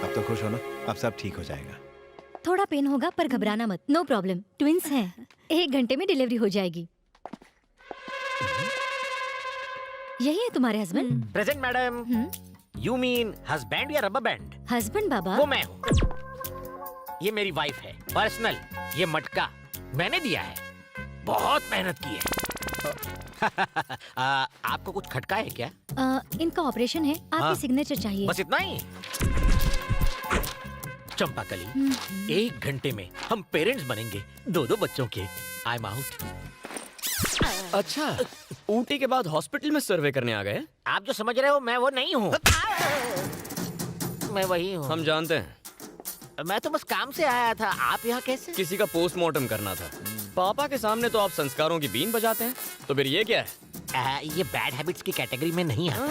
अब तो खुश हो ना, अब सब ठीक हो जाएगा। थोड़ा पेन होगा पर घबराना मत, नो प्रॉब्लम, ट्विंस हैं। 1 घंटे में डिलीवरी हो जाएगी। यही है तुम्हारे husband? Present madam. You mean husband या रबर बैंड? हस्बैंड बाबा। वो मैं हूँ। ये मेरी वाइफ है, पर्सनल। ये मटका मैंने दिया है, बहुत मेहनत की है। आपको कुछ खटका है क्या? इनका ऑपरेशन है, आपकी हाँ। सिग्नेचर चाहिए। बस इतना ही? चंपाकली, 1 घंटे में हम पेरेंट्स बनेंगे 2 बच्चों के। I am out. अच्छा, ऊटी के बाद हॉस्पिटल में सर्वे करने आ गए? आप जो समझ रहे हो मैं वो नहीं हूँ। मैं वही हूँ। हम जानते हैं। मैं तो बस काम से आया था। आप यहाँ कैसे? किसी का पोस्टमार्टम करना था। पापा के सामने तो आप संस्कारों की बीन बजाते हैं, तो फिर ये क्या है? ये बैड हैबिट्स की कैटेगरी में नहीं आता।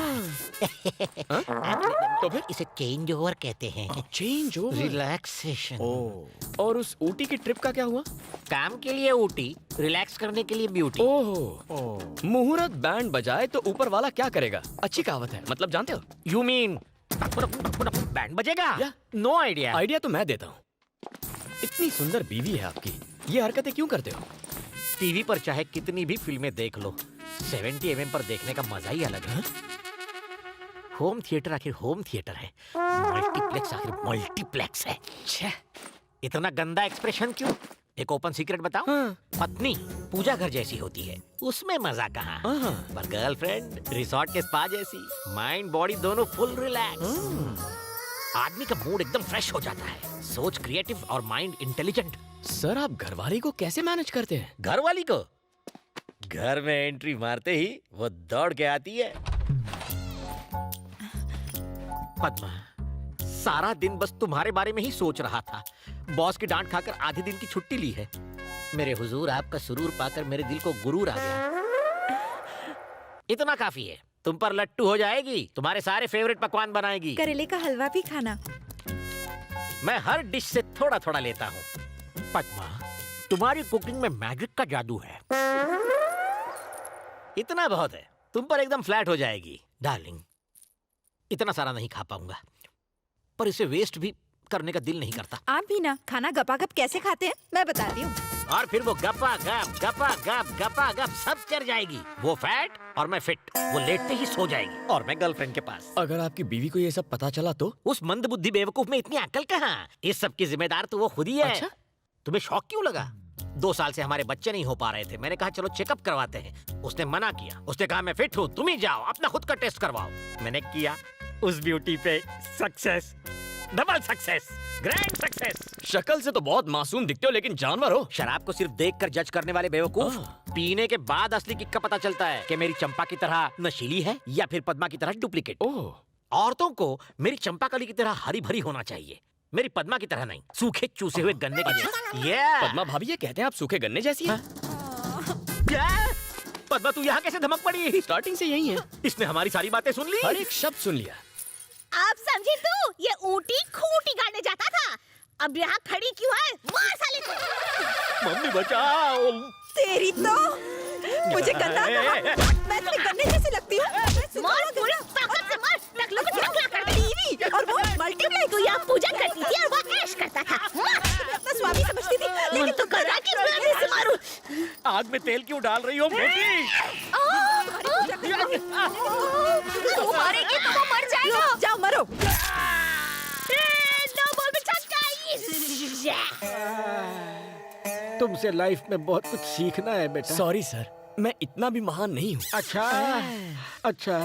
तो फिर इसे चेंज ओवर कहते हैं। Change over, relaxation. और उस ऊटी की ट्रिप का क्या हुआ? काम के लिए ऊटी, रिलैक्स करने के लिए ब्यूटी। ओह, मुहूर्त बैंड बजाए तो ऊपर वाला क्या करेगा? अच्छी कहावत है, मतलब जानते हो? यू मीन बैंड बजेगा? या? No idea. आइडिया तो मैं देता हूँ। इतनी सुंदर बीवी है आपकी, ये हरकतें क्यों करते हो? टीवी पर चाहे कितनी भी फिल्में देख लो, 70 mm पर देखने का मजा ही अलग है। होम थिएटर आखिर होम थिएटर है, मल्टीप्लेक्स आखिर मल्टीप्लेक्स है। छे, इतना गंदा एक्सप्रेशन क्यों? एक ओपन सीक्रेट बताऊं? हाँ। पत्नी पूजा घर जैसी होती है, उसमें मजा कहाँ? हाँ। पर गर्लफ्रेंड रिसोर्ट के स्पा जैसी, माइंड बॉडी दोनों फुल रिलैक्स। आदमी का मूड एकदम फ्रेश हो जाता है, सोच क्रिएटिव और माइंड इंटेलिजेंट। सर, आप घरवाली को कैसे मैनेज करते हैं? घर वाली को घर में एंट्री मारते ही वो दौड़ के आती है। पद्मा, सारा दिन बस तुम्हारे बारे में ही सोच रहा था। बॉस की डांट खाकर आधे दिन की छुट्टी ली है। मेरे हुजूर, आपका सुरूर पाकर मेरे दिल को गुरूर आ गया। इतना काफी है, तुम पर लट्टू हो जाएगी, तुम्हारे सारे फेवरेट पकवान बनाएगी। करेले का हलवा भी खाना। मैं हर डिश से थोड़ा थोड़ा लेता हूँ। पद्मा, तुम्हारी कुकिंग में मैजिक का जादू है। इतना बहुत है, तुम पर एकदम फ्लैट हो जाएगी। डार्लिंग, इतना सारा नहीं खा पाऊंगा, पर इसे वेस्ट भी करने का दिल नहीं करता। आप भी ना खाना गपागप कैसे खाते हैं मैं बताती हूँ। और फिर वो गपा गप सब चढ़ जाएगी। वो फैट और मैं फिट। वो लेटते ही सो जाएगी और मैं गर्लफ्रेंड के पास। अगर आपकी बीवी को ये सब पता चला तो? उस मंदबुद्धि बेवकूफ में इतनी अकल कहाँ? इस सब की जिम्मेदार तो वो खुद ही है। अच्छा? तुम्हें शौक क्यों लगा? 2 साल से हमारे बच्चे नहीं हो पा रहे थे। मैंने कहा चलो चेकअप करवाते हैं। उसने मना किया। उसने कहा मैं फिट हूँ, तुम ही जाओ अपना खुद का टेस्ट करवाओ। मैंने किया, उस ब्यूटी पे success, double success, grand success. शक्ल से तो बहुत मासूम दिखते हो, लेकिन जानवर हो। शराब को सिर्फ देखकर जज करने वाले बेवकूफ, पीने के बाद असली किक का पता चलता है कि मेरी चंपा की तरह नशीली है या फिर पद्मा की तरह डुप्लीकेट। औरतों को मेरी चंपाकली की तरह हरी भरी होना चाहिए, मेरी पद्मा की तरह नहीं, सूखे चूसे हुए गन्ने की जैसी। पद्मा भाभी, ये कहते हैं आप सूखे गन्ने जैसी हैं। क्या? पद्मा, तू यहाँ कैसे धमक पड़ी? स्टार्टिंग से यही है। इसने हमारी सारी बातें सुन ली। हर एक शब्द सुन लिया। आप समझे तू? ये ऊँटी खूंटी गाड़ने जाता था, अब यहाँ खड़ी क्यों है? मार साले को। मम्मी बचाओ। तेरी तो मुझे गंदा कहा। मैं तुम्हें गन्ने जैसी लगती हूँ? मार पूरा ताकत से मार, नकलों को झकला कर दे। टीवी और वो मल्टीप्लाई। तू यहाँ पूजा करती थी और वो ऐश करता था। अपना स्वामी समझती थी, लेकिन तू कर रहा कि मैं भी से मारूं? आग में तेल क्यों डाल रही हो बेटी? तू मारेगी तो वो मर जाएगा। जाओ मरो। नो बॉल में छक्का। तुमसे लाइफ में बहुत कुछ सीखना है बेटा। सॉरी सर, मैं इतना भी महान नहीं हूँ। अच्छा अच्छा,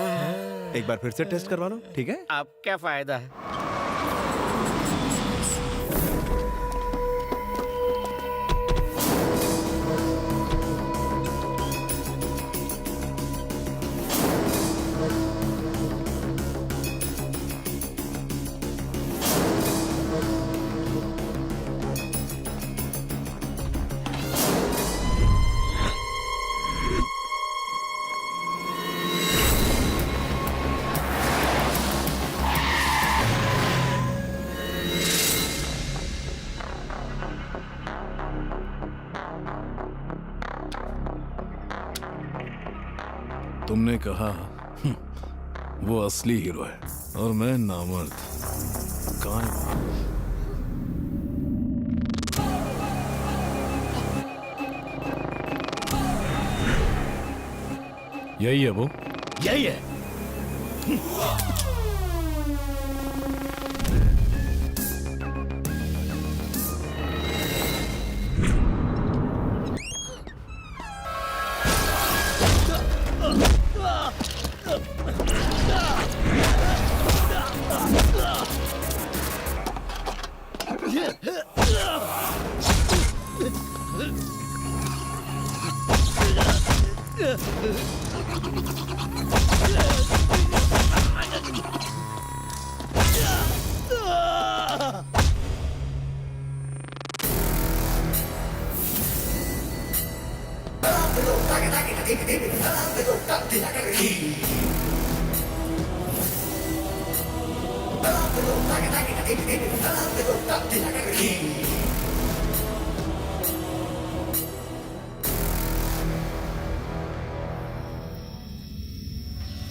एक बार फिर से टेस्ट करवा लो, ठीक है? अब क्या फायदा है? तुमने कहा वो असली हीरो है और मैं नामर्द। कौन? यही है वो। यही है।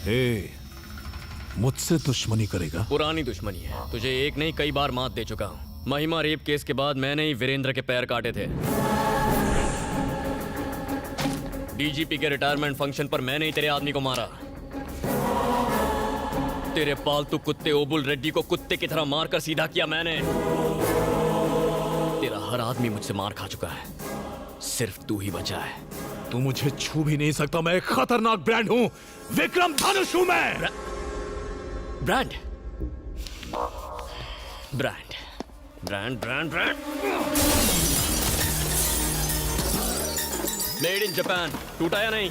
हे, मुझसे दुश्मनी करेगा? पुरानी दुश्मनी है। तुझे एक नहीं कई बार मात दे चुका हूँ। महिमा रेप केस के बाद मैंने ही वीरेंद्र के पैर काटे थे। डीजीपी के रिटायरमेंट फंक्शन पर मैंने ही तेरे आदमी को मारा। तेरे पालतू कुत्ते ओबुल रेड्डी को कुत्ते की तरह मारकर सीधा किया मैंने। तेरा हर आदमी मुझसे मार खा चुका है, सिर्फ तू ही बचा है। तू मुझे छू भी नहीं सकता। मैं एक खतरनाक ब्रांड हूं। विक्रम धनुष हूं मैं। Brand brand brand brand brand made in Japan. टूटा या नहीं?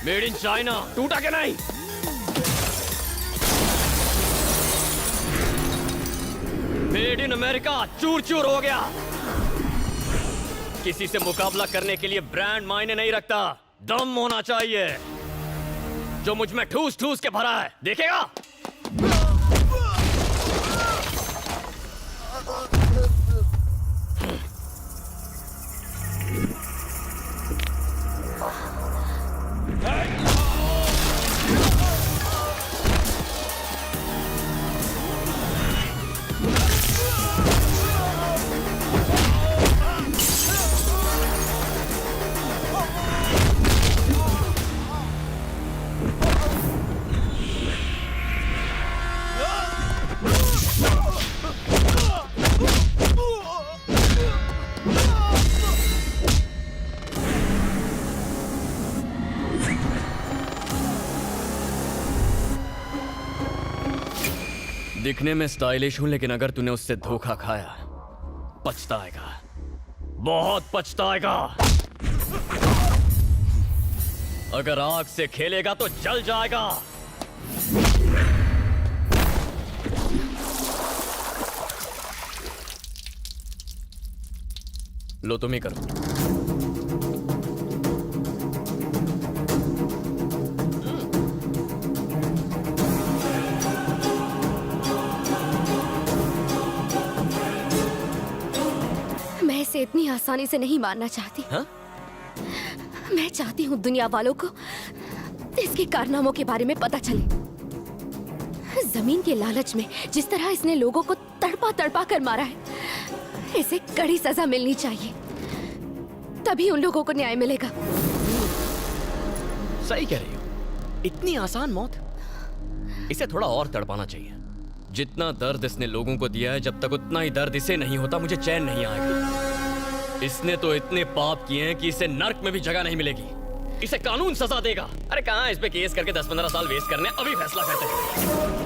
Made in China. टूटा क्या नहीं? Made in America. चूर चूर हो गया। किसी से मुकाबला करने के लिए ब्रांड मायने नहीं रखता, दम होना चाहिए जो मुझ में ठूस ठूस के भरा है। देखेगा? दिखने में स्टाइलिश हूं, लेकिन अगर तूने उससे धोखा खाया पछताएगा, बहुत पछताएगा। अगर आग से खेलेगा तो जल जाएगा। लो तुम ही करो। मैं इसे इतनी आसानी से नहीं मारना चाहती। हाँ? मैं चाहती हूँ दुनिया वालों को इसके कारनामों के बारे में पता चले। जमीन के लालच में जिस तरह इसने लोगों को तड़पा तड़पा कर मारा है, इसे कड़ी सजा मिलनी चाहिए, तभी उन लोगों को न्याय मिलेगा। सही कह रही हो। इतनी आसान मौत? इसे थोड़ा और तड़पाना चाहिए। जितना दर्द इसने लोगों को दिया है, जब तक उतना ही दर्द इसे नहीं होता मुझे चैन नहीं आएगा। इसने तो इतने पाप किए हैं कि इसे नर्क में भी जगह नहीं मिलेगी। इसे कानून सजा देगा। अरे कहां इस पे केस करके 10-15 साल वेस्ट करने, अभी फैसला करते हैं।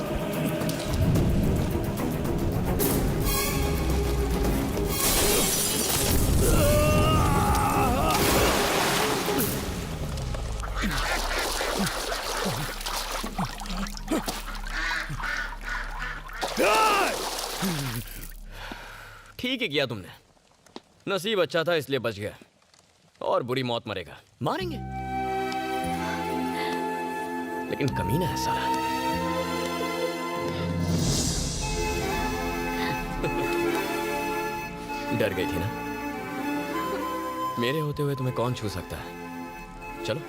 ठीक ही किया तुमने। नसीब अच्छा था इसलिए बच गया, और बुरी मौत मरेगा। मारेंगे, लेकिन कमीना है साला। डर गई थी ना? मेरे होते हुए तुम्हें कौन छू सकता है? चलो।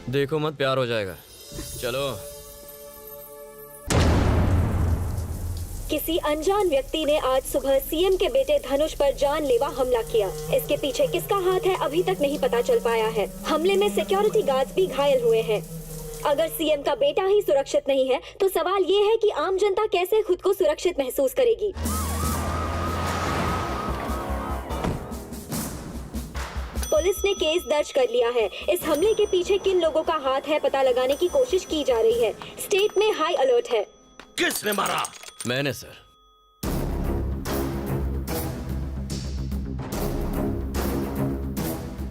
देखो मत, प्यार हो जाएगा। चलो। किसी अनजान व्यक्ति ने आज सुबह सीएम के बेटे धनुष पर जानलेवा हमला किया। इसके पीछे किसका हाथ है अभी तक नहीं पता चल पाया है। हमले में सिक्योरिटी गार्ड्स भी घायल हुए हैं। अगर सीएम का बेटा ही सुरक्षित नहीं है तो सवाल ये है कि आम जनता कैसे खुद को सुरक्षित महसूस करेगी। पुलिस ने केस दर्ज कर लिया है। इस हमले के पीछे किन लोगों का हाथ है पता लगाने की कोशिश की जा रही है। स्टेट में हाई अलर्ट है। किसने मारा? मैंने सर।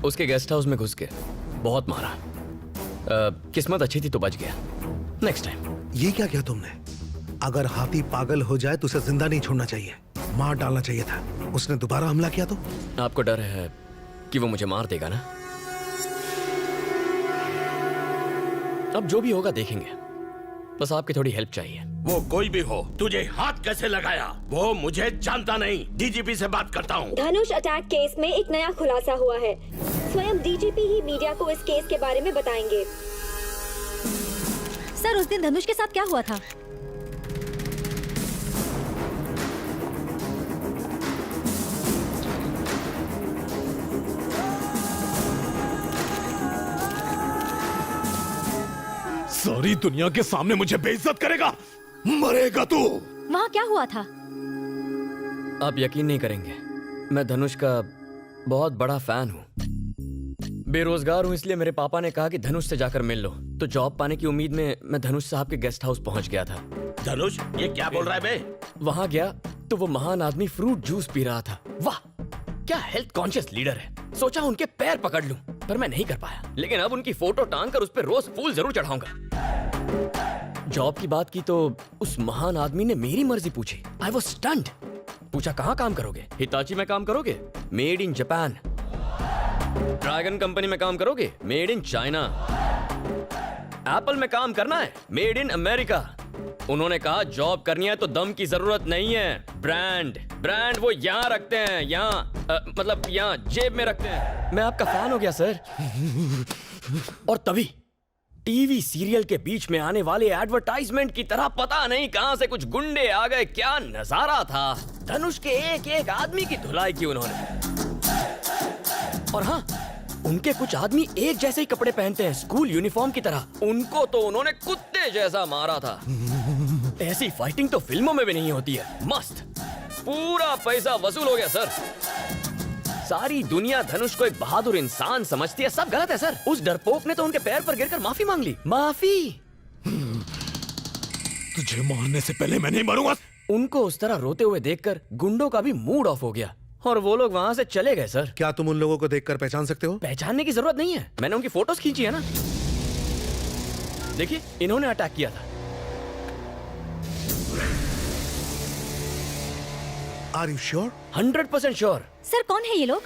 उसके गेस्ट हाउस में घुस के बहुत मारा। किस्मत अच्छी थी तो बच गया। Next time. ये क्या किया तुमने? अगर हाथी पागल हो जाए तो उसे जिंदा नहीं छोड़ना चाहिए, मार डालना चाहिए था। उसने दोबारा हमला किया तो? आपको डर है कि वो मुझे मार देगा ना? अब जो भी होगा देखेंगे। बस आपकी थोड़ी हेल्प चाहिए। वो कोई भी हो, तुझे हाथ कैसे लगाया वो मुझे जानता नहीं। डीजीपी से बात करता हूँ। धनुष अटैक केस में एक नया खुलासा हुआ है। स्वयं डीजीपी ही मीडिया को इस केस के बारे में बताएंगे। सर, उस दिन धनुष के साथ क्या हुआ था? सारी दुनिया के सामने मुझे बेइज्जत करेगा, मरेगा तू। वहाँ क्या हुआ था? आप यकीन नहीं करेंगे, मैं धनुष का बहुत बड़ा फैन हूँ। बेरोजगार हूँ इसलिए मेरे पापा ने कहा कि धनुष से जाकर मिल लो, तो जॉब पाने की उम्मीद में मैं धनुष साहब के गेस्ट हाउस पहुँच गया था। धनुष, ये क्या बोल रहा है बे? वहाँ गया तो वो महान आदमी फ्रूट जूस पी रहा था। वाह, क्या हेल्थ कॉन्शियस लीडर है। सोचा उनके पैर पकड़ लूं, पर मैं नहीं कर पाया। लेकिन अब उनकी फोटो टांग कर उस पर रोज फूल जरूर चढ़ाऊंगा। जॉब की बात की तो उस महान आदमी ने मेरी मर्जी पूछी। I was stunned. पूछा कहाँ काम करोगे? हिताची में काम करोगे? Made in Japan. Dragon company में काम करोगे? Made in China. एप्पल में काम करना है? Made in America. उन्होंने कहा जॉब करनी है तो दम की जरूरत नहीं है, ब्रांड वो यहाँ रखते हैं, यहाँ मतलब यहाँ जेब में रखते हैं। मैं आपका फैन हो गया सर। और तभी टीवी सीरियल के बीच में आने वाले एडवर्टाइजमेंट की तरह पता नहीं कहां से कुछ गुंडे आ गए। क्या नजारा था। धनुष के एक एक आदमी की धुलाई की उन्होंने। और हाँ, उनके कुछ आदमी एक जैसे ही कपड़े पहनते हैं, स्कूल यूनिफॉर्म की तरह। उनको तो उन्होंने कुत्ते जैसा मारा था। ऐसी फाइटिंग तो फिल्मों में भी नहीं होती है। मस्त, पूरा पैसा वसूल हो गया सर। सारी दुनिया धनुष को एक बहादुर इंसान समझती है। सब गलत है सर। उस डरपोक ने तो उनके पैर पर गिरकर माफी मांग ली। माफी? तुझे मारने से पहले मैं नहीं मरूंगा। उनको उस तरह रोते हुए देखकर गुंडों का भी मूड ऑफ हो गया और वो लोग वहां से चले गए सर। क्या तुम उन लोगों को देखकर पहचान सकते हो? पहचानने की जरूरत नहीं है, मैंने उनकी फोटोज खींची है ना। देखिए, इन्होंने अटैक किया था। Are you sure? 100% sure. Sir, कौन है ये लोग?